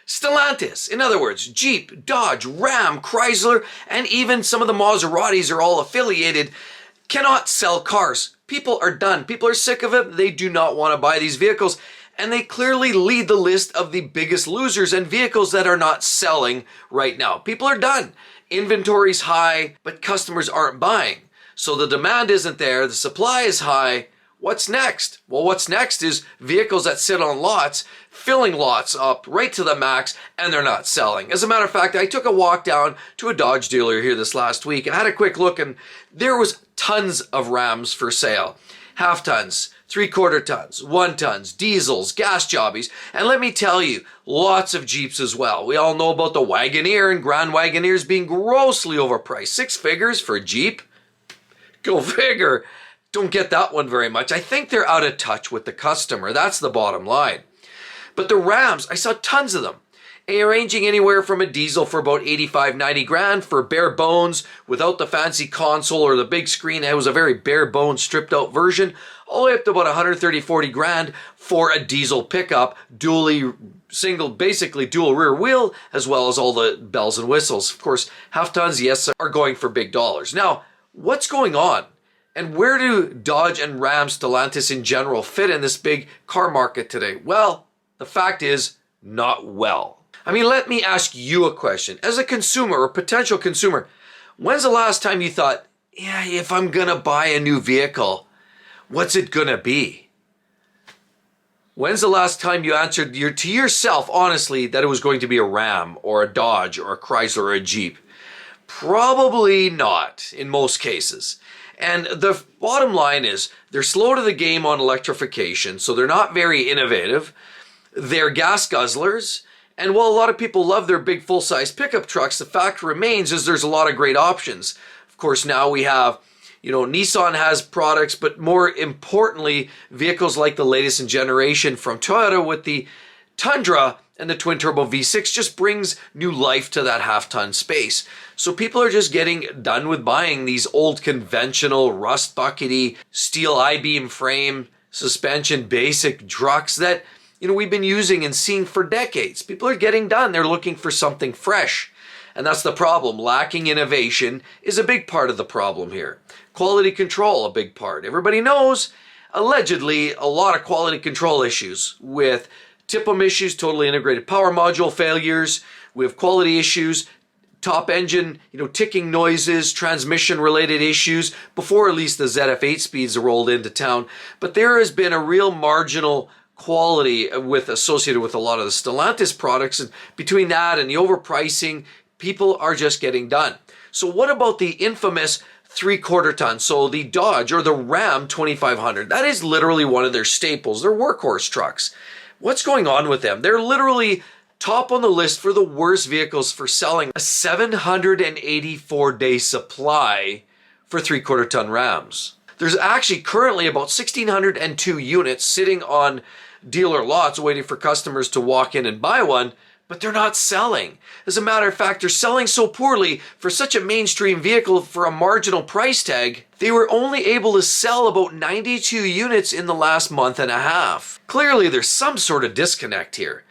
Stellantis, in other words, Jeep, Dodge, Ram, Chrysler, and even some of the Maseratis are all affiliated, cannot sell cars. People are done. People are sick of it. They do not want to buy these vehicles. And they clearly lead the list of the biggest losers and vehicles that are not selling right now. People are done. Inventory's high, but customers aren't buying. So the demand isn't there. The supply is high. What's next? Well, what's next is vehicles that sit on lots, filling lots up right to the max, and they're not selling. As a matter of fact, I took a walk down to a Dodge dealer here this last week. I had a quick look, and there was tons of Rams for sale. Half tons, 3/4 tons, 1 tons, diesels, gas jobbies, and let me tell you, lots of Jeeps as well. We all know about the Wagoneer and Grand Wagoneers being grossly overpriced. 6 figures for a Jeep? Go figure. Don't get that one very much. I think they're out of touch with the customer. That's the bottom line. But the Rams, I saw tons of them, ranging anywhere from a diesel for about 85, 90 grand for bare bones, without the fancy console or the big screen. It was a very bare bones, stripped out version, all the way up to about 130, 40 grand for a diesel pickup, basically dual rear wheel, as well as all the bells and whistles. Of course, half tons, yes, are going for big dollars. Now, what's going on? And where do Dodge and Ram, Stellantis in general fit in this big car market today? Well, the fact is, not well. I mean, let me ask you a question. As a consumer or potential consumer, when's the last time you thought, yeah, if I'm gonna buy a new vehicle, what's it gonna be? When's the last time you answered to yourself, honestly, that it was going to be a Ram or a Dodge or a Chrysler or a Jeep? Probably not in most cases. And the bottom line is they're slow to the game on electrification, so they're not very innovative. They're gas guzzlers. And while a lot of people love their big full-size pickup trucks, the fact remains is there's a lot of great options. Of course, now we have, Nissan has products, but more importantly, vehicles like the latest in generation from Toyota with the Tundra and the twin-turbo V6 just brings new life to that half-ton space. So people are just getting done with buying these old conventional rust buckety steel I-beam frame suspension basic trucks that we've been using and seeing for decades. People are getting done. They're looking for something fresh. And that's the problem. Lacking innovation is a big part of the problem here. Quality control, a big part. Everybody knows, allegedly, a lot of quality control issues with TIPM issues, totally integrated power module failures. We have quality issues, top engine, ticking noises, transmission related issues before at least the ZF8 speeds rolled into town. But there has been a real marginal quality associated with a lot of the Stellantis products, and between that and the overpricing, people are just getting done. So what about the infamous 3/4 ton? So the Dodge or the Ram 2500, that is literally one of their staples, their workhorse trucks. What's going on with them? They're literally top on the list for the worst vehicles for selling. A 784-day supply for 3/4 ton Rams. There's actually currently about 1,602 units sitting on dealer lots waiting for customers to walk in and buy one, but they're not selling. As a matter of fact, they're selling so poorly for such a mainstream vehicle for a marginal price tag, they were only able to sell about 92 units in the last month and a half. Clearly, there's some sort of disconnect here.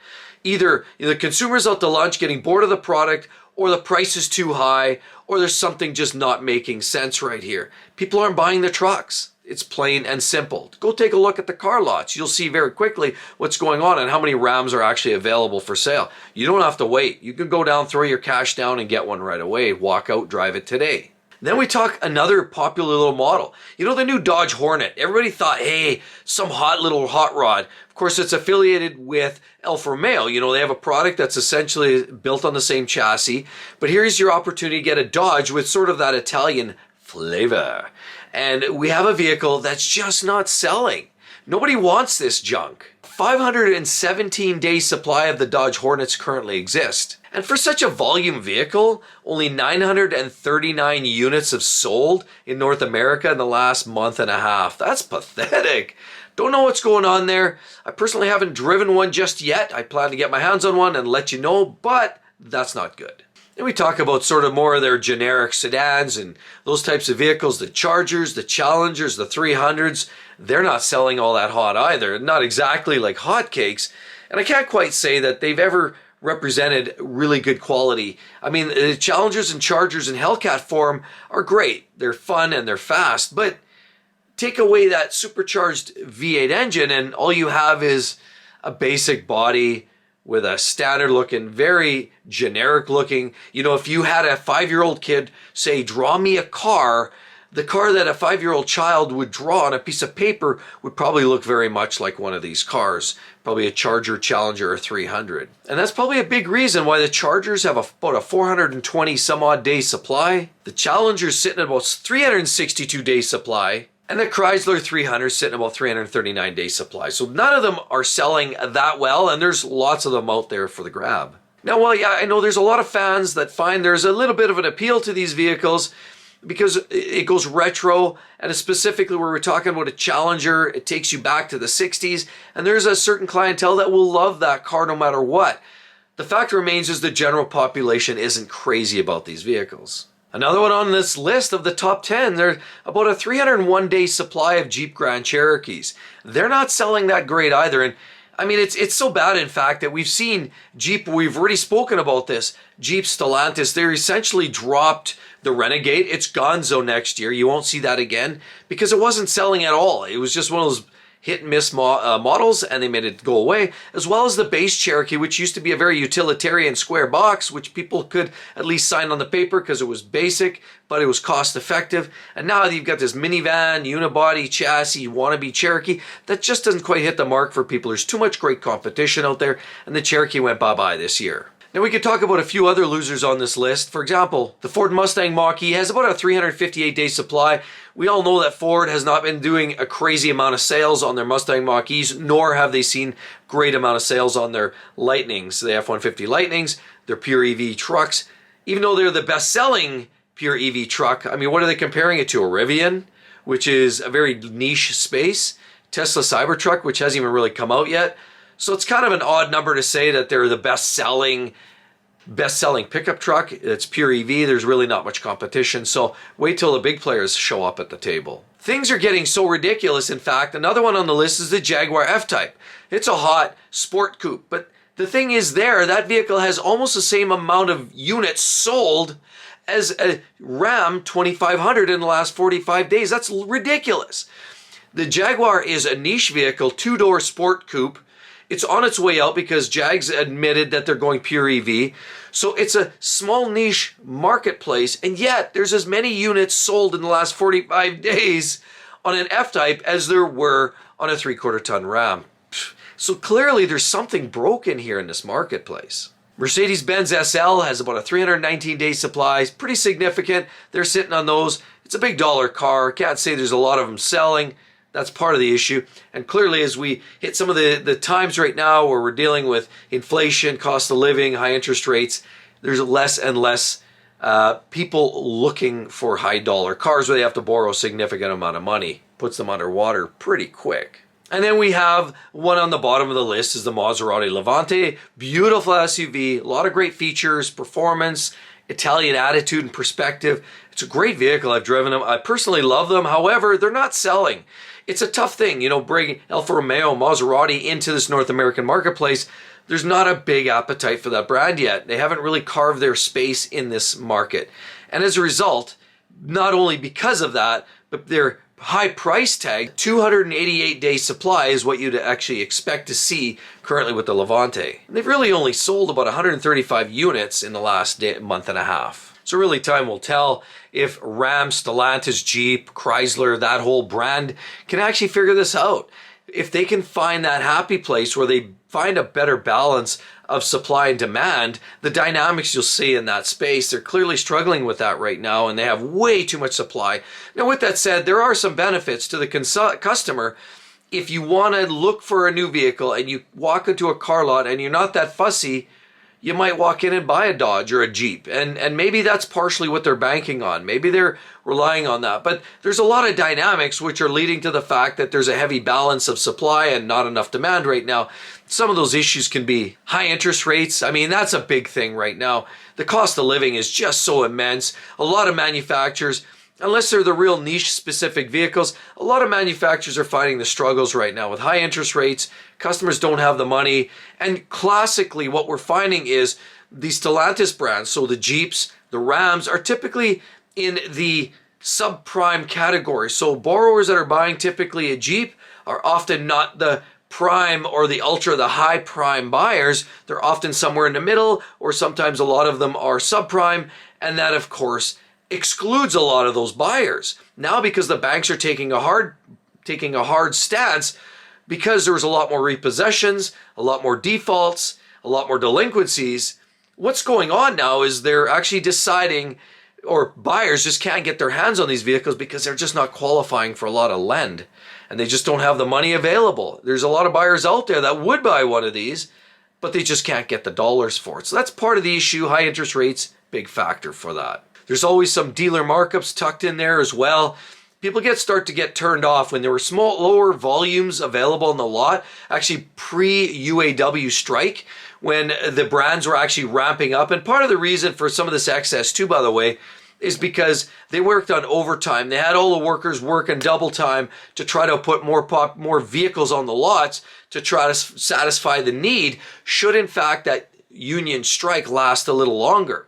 Either the consumer's out to lunch getting bored of the product, or the price is too high, or there's something just not making sense right here. People aren't buying the trucks. It's plain and simple. Go take a look at the car lots. You'll see very quickly what's going on and how many Rams are actually available for sale. You don't have to wait. You can go down, throw your cash down, and get one right away. Walk out, drive it today. Then we talk another popular little model. The new Dodge Hornet. Everybody thought, hey, some hot little hot rod. Of course, it's affiliated with Alfa Romeo. They have a product that's essentially built on the same chassis. But here's your opportunity to get a Dodge with sort of that Italian flavor. And we have a vehicle that's just not selling. Nobody wants this junk. 517-day supply of the Dodge Hornets currently exist. And for such a volume vehicle, only 939 units have sold in North America in the last month and a half. That's pathetic. Don't know what's going on there. I personally haven't driven one just yet. I plan to get my hands on one and let you know, but that's not good. And we talk about sort of more of their generic sedans and those types of vehicles, the Chargers, the Challengers, the 300s. They're not selling all that hot either. Not exactly like hotcakes. And I can't quite say that they've ever represented really good quality. I mean, the Challengers and Chargers in Hellcat form are great. They're fun and they're fast, but take away that supercharged V8 engine and all you have is a basic body with a standard looking, very generic looking. You know, if you had a 5-year-old kid say, draw me a car, the car that a 5-year-old child would draw on a piece of paper would probably look very much like one of these cars, probably a Charger, Challenger, or 300. And that's probably a big reason why the Chargers have about a 420 some odd day supply. The Challenger's sitting at about 362 day supply. And the Chrysler 300 sitting about 339 day supply. So none of them are selling that well, and there's lots of them out there for the grab. Now, well, yeah, I know there's a lot of fans that find there's a little bit of an appeal to these vehicles because it goes retro, and specifically where we're talking about a Challenger, it takes you back to the 60s, and there's a certain clientele that will love that car no matter what. The fact remains is the general population isn't crazy about these vehicles. Another one on this list of the top 10, there's about a 301 day supply of Jeep Grand Cherokees. They're not selling that great either. And I mean, it's so bad, in fact, that we've seen Jeep, we've already spoken about this, Jeep Stellantis, they essentially dropped the Renegade. It's gonzo next year. You won't see that again because it wasn't selling at all. It was just one of those hit and miss models, and they made it go away, as well as the base Cherokee, which used to be a very utilitarian square box, which people could at least sign on the paper because it was basic, but it was cost effective. And now you've got this minivan, unibody, chassis, wannabe Cherokee that just doesn't quite hit the mark for people. There's too much great competition out there, and the Cherokee went bye-bye this year. Now we could talk about a few other losers on this list. For example, the Ford Mustang Mach-E has about a 358 day supply. We all know that Ford has not been doing a crazy amount of sales on their Mustang Mach-E's, nor have they seen great amount of sales on their Lightnings, the F-150 Lightnings, their pure EV trucks. Even though they're the best-selling pure EV truck, I mean, what are they comparing it to? A Rivian, which is a very niche space, Tesla Cybertruck, which hasn't even really come out yet. So it's kind of an odd number to say that they're the best-selling pickup truck. It's pure EV. There's really not much competition. So wait till the big players show up at the table. Things are getting so ridiculous. In fact, another one on the list is the Jaguar F-Type. It's a hot sport coupe, but the thing is that vehicle has almost the same amount of units sold as a Ram 2500 in the last 45 days. That's ridiculous. The Jaguar is a niche vehicle, 2-door sport coupe. It's on its way out because Jags admitted that they're going pure EV. So it's a small niche marketplace, and yet there's as many units sold in the last 45 days on an F-Type as there were on a 3/4 ton Ram. So clearly there's something broken here in this marketplace. Mercedes-Benz SL has about a 319 day supply. It's pretty significant. They're sitting on those. It's a big dollar car. Can't say there's a lot of them selling. That's part of the issue. And clearly as we hit some of the times right now where we're dealing with inflation, cost of living, high interest rates, there's less and less people looking for high dollar cars where they have to borrow a significant amount of money. Puts them underwater pretty quick. And then we have one on the bottom of the list is the Maserati Levante. Beautiful SUV, a lot of great features, performance, Italian attitude and perspective. It's a great vehicle. I've driven them. I personally love them. However, they're not selling. It's a tough thing, you know, bringing Alfa Romeo, Maserati into this North American marketplace. There's not a big appetite for that brand yet. They haven't really carved their space in this market. And as a result, not only because of that, but their high price tag, 288 day supply is what you'd actually expect to see currently with the Levante. And they've really only sold about 135 units in the last month and a half. So really time will tell if Ram, Stellantis, Jeep, Chrysler, that whole brand can actually figure this out. If they can find that happy place where they find a better balance of supply and demand, the dynamics you'll see in that space, they're clearly struggling with that right now and they have way too much supply. Now with that said, there are some benefits to the customer. If you want to look for a new vehicle and you walk into a car lot and you're not that fussy, you might walk in and buy a Dodge or a Jeep. And maybe that's partially what they're banking on. Maybe they're relying on that. But there's a lot of dynamics which are leading to the fact that there's a heavy balance of supply and not enough demand right now. Some of those issues can be high interest rates. I mean, that's a big thing right now. The cost of living is just so immense. A lot of manufacturers unless they're the real niche specific vehicles, a lot of manufacturers are finding the struggles right now with high interest rates. Customers don't have the money. And classically, what we're finding is the Stellantis brands, so the Jeeps, the Rams, are typically in the subprime category. So borrowers that are buying typically a Jeep are often not the prime or the ultra, the high prime buyers. They're often somewhere in the middle, or sometimes a lot of them are subprime. And that, of course, excludes a lot of those buyers. Now, because the banks are taking a hard stance, because there was a lot more repossessions, a lot more defaults, a lot more delinquencies, what's going on now is they're actually deciding, or buyers just can't get their hands on these vehicles because they're just not qualifying for a lot of lend, and they just don't have the money available. There's a lot of buyers out there that would buy one of these, but they just can't get the dollars for it. So that's part of the issue. High interest rates, big factor for that. There's always some dealer markups tucked in there as well. People start to get turned off when there were lower volumes available in the lot, actually pre-UAW strike, when the brands were actually ramping up. And part of the reason for some of this excess too, by the way, is because they worked on overtime. They had all the workers working double time to try to put more vehicles on the lots to try to satisfy the need, should in fact that union strike last a little longer.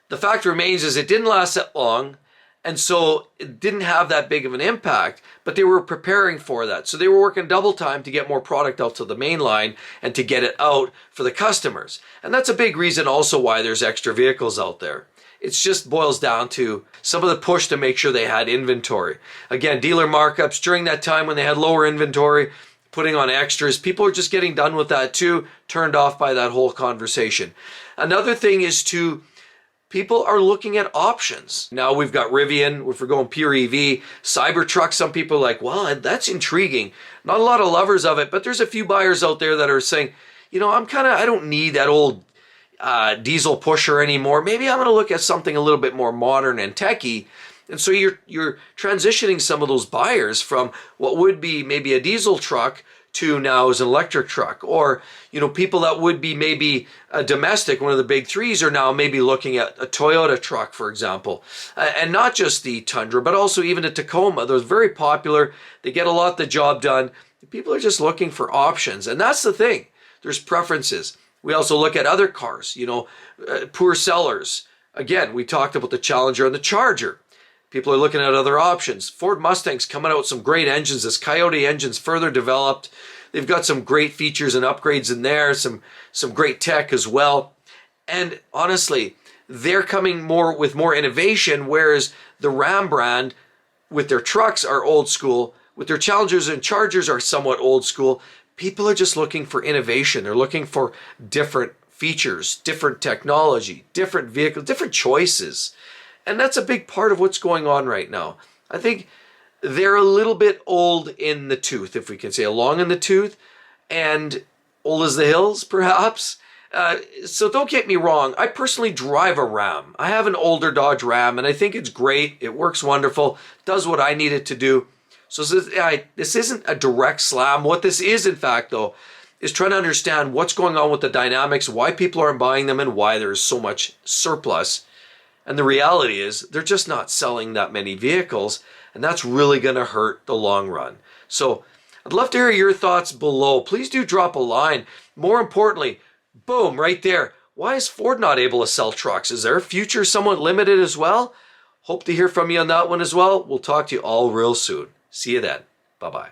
The fact remains is it didn't last that long, and so it didn't have that big of an impact, but they were preparing for that. So they were working double time to get more product out to the main line and to get it out for the customers. And that's a big reason also why there's extra vehicles out there. It just boils down to some of the push to make sure they had inventory. Again, dealer markups during that time when they had lower inventory, putting on extras. People are just getting done with that too, turned off by that whole conversation. Another thing is people are looking at options. Now we've got Rivian, if we're going pure EV, Cybertruck. Some people are like, well, that's intriguing. Not a lot of lovers of it, but there's a few buyers out there that are saying, I don't need that old diesel pusher anymore. Maybe I'm going to look at something a little bit more modern and techy. And so you're transitioning some of those buyers from what would be maybe a diesel truck to now is an electric truck. Or, people that would be maybe a domestic, one of the big threes, are now maybe looking at a Toyota truck, for example. And not just the Tundra, but also even a Tacoma. They're very popular. They get a lot of the job done. People are just looking for options. And that's the thing. There's preferences. We also look at other cars, poor sellers. Again, we talked about the Challenger and the Charger. People are looking at other options. Ford Mustang's coming out with some great engines. This Coyote engine's further developed. They've got some great features and upgrades in there, some great tech as well. And honestly, they're coming with more innovation, whereas the Ram brand with their trucks are old school, with their Challengers and Chargers are somewhat old school. People are just looking for innovation. They're looking for different features, different technology, different vehicles, different choices. And that's a big part of what's going on right now. I think they're a little bit old in the tooth, if we can say, long in the tooth, and old as the hills, perhaps. So don't get me wrong. I personally drive a Ram. I have an older Dodge Ram, and I think it's great. It works wonderful, does what I need it to do. So this isn't a direct slam. What this is, in fact, though, is trying to understand what's going on with the dynamics, why people aren't buying them, and why there's so much surplus. And the reality is they're just not selling that many vehicles, and that's really going to hurt the long run. So I'd love to hear your thoughts below. Please do drop a line. More importantly, boom, right there. Why is Ford not able to sell trucks? Is their future somewhat limited as well? Hope to hear from you on that one as well. We'll talk to you all real soon. See you then. Bye-bye.